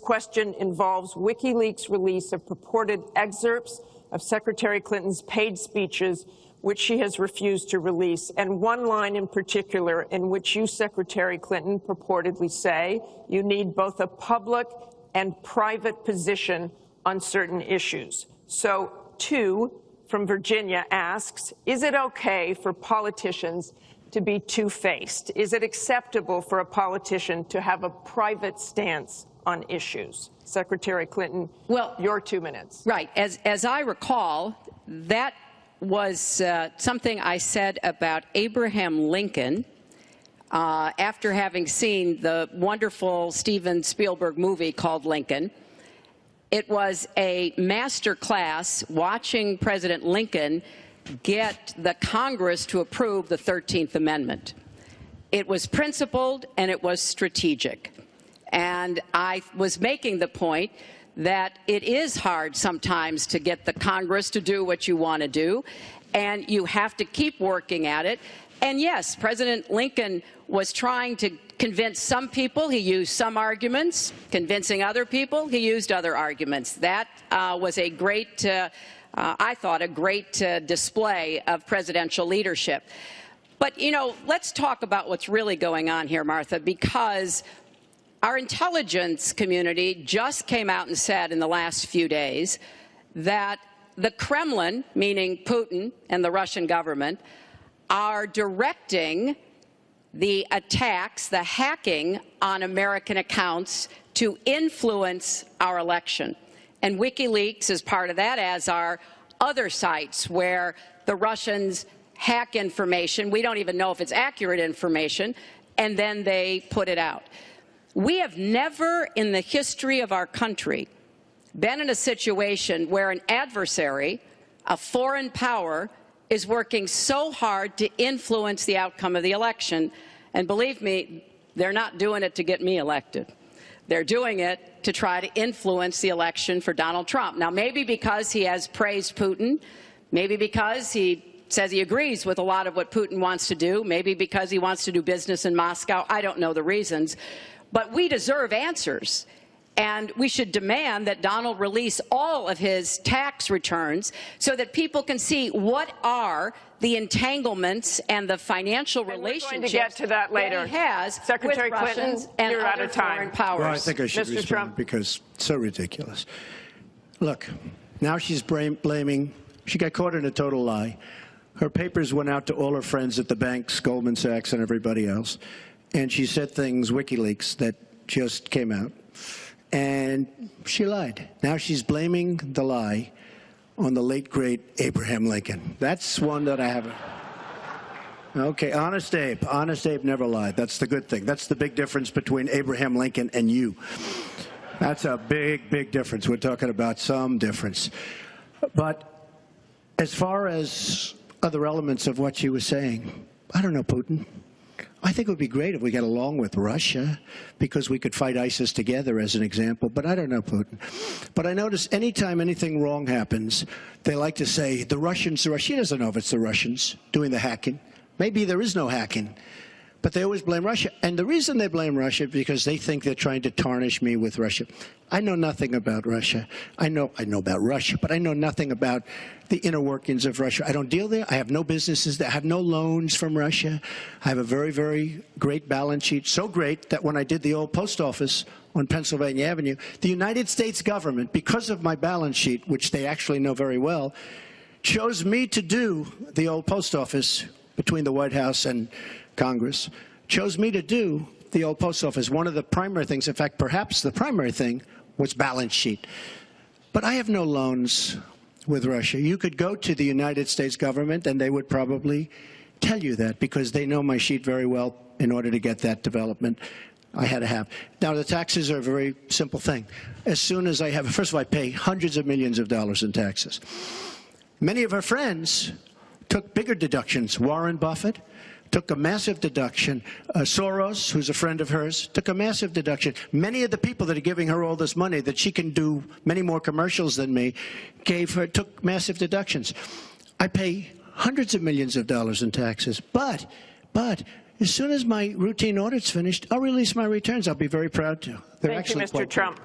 question involves WikiLeaks' release of purported excerpts of Secretary Clinton's paid speeches, which she has refused to release, and one line in particular in which you, Secretary Clinton, purportedly say you need both a public and private position on certain issues. So, two from Virginia asks, is it okay for politicians to be two-faced? Is it acceptable for a politician to have a private stance on issues? Secretary Clinton, well, your 2 minutes. Right. As I recall, that was something I said about Abraham Lincoln after having seen the wonderful Steven Spielberg movie called Lincoln. It was a master class watching President Lincoln get the Congress to approve the 13th Amendment. It was principled and it was strategic. And I was making the point that it is hard sometimes to get the Congress to do what you want to do, and you have to keep working at it. And yes, President Lincoln was trying to convince some people. He used some arguments. Convincing other people, he used other arguments. That was a great, I thought, a great display of presidential leadership. But, you know, let's talk about what's really going on here, Martha, because our intelligence community just came out and said in the last few days that the Kremlin, meaning Putin and the Russian government, are directing the attacks, the hacking on American accounts to influence our election. And WikiLeaks is part of that, as are other sites where the Russians hack information. We don't even know if it's accurate information, and then they put it out. We have never in the history of our country been in a situation where an adversary, a foreign power, is working so hard to influence the outcome of the election. And believe me, they're not doing it to get me elected. They're doing it to try to influence the election for Donald Trump. Now, maybe because he has praised Putin, maybe because he says he agrees with a lot of what Putin wants to do, maybe because he wants to do business in Moscow. I don't know the reasons. But we deserve answers, and we should demand that Donald release all of his tax returns so that people can see what are the entanglements and the financial relationships we're going to get to that later. That he has Secretary with Clinton, Russians and you're out other of time. foreign powers. Well, I think I should Mr. respond Trump. because it's so ridiculous. Look, now she's blaming, she got caught in a total lie. Her papers went out to all her friends at the banks, Goldman Sachs and everybody else, and she said things, WikiLeaks, that just came out, and she lied. Now she's blaming the lie on the late, great Abraham Lincoln. That's one that I haven't. Okay, Honest Abe. Honest Abe never lied. That's the good thing. That's the big difference between Abraham Lincoln and you. That's a big, big difference. We're talking about some difference. But as far as other elements of what she was saying, I don't know, Putin. I think it would be great if we got along with Russia because we could fight ISIS together, as an example. But I don't know, Putin. But I notice anytime anything wrong happens, they like to say, the Russians, she doesn't know if it's the Russians doing the hacking. Maybe there is no hacking. But they always blame Russia. And the reason they blame Russia is because they think they're trying to tarnish me with Russia. I know nothing about Russia. I know about Russia, but I know nothing about the inner workings of Russia. I don't deal there. I have no businesses there. I have no loans from Russia. I have a very, very great balance sheet, so great that when I did the old post office on Pennsylvania Avenue, the United States government, because of my balance sheet, which they actually know very well, chose me to do the old post office between the White House and Congress, chose me to do the old post office. One of the primary things, in fact, perhaps the primary thing, was balance sheet. But I have no loans with Russia. You could go to the United States government and they would probably tell you that because they know my sheet very well in order to get that development I had to have. Now, the taxes are a very simple thing. As soon as I have, first of all, I pay hundreds of millions of dollars in taxes. Many of our friends took bigger deductions. Warren Buffett took a massive deduction. Soros, who's a friend of hers, took a massive deduction. Many of the people that are giving her all this money that she can do many more commercials than me took massive deductions. I pay hundreds of millions of dollars in taxes. But as soon as my routine audit's finished, I'll release my returns. I'll be very proud to. They're Thank you, Mr. Trump.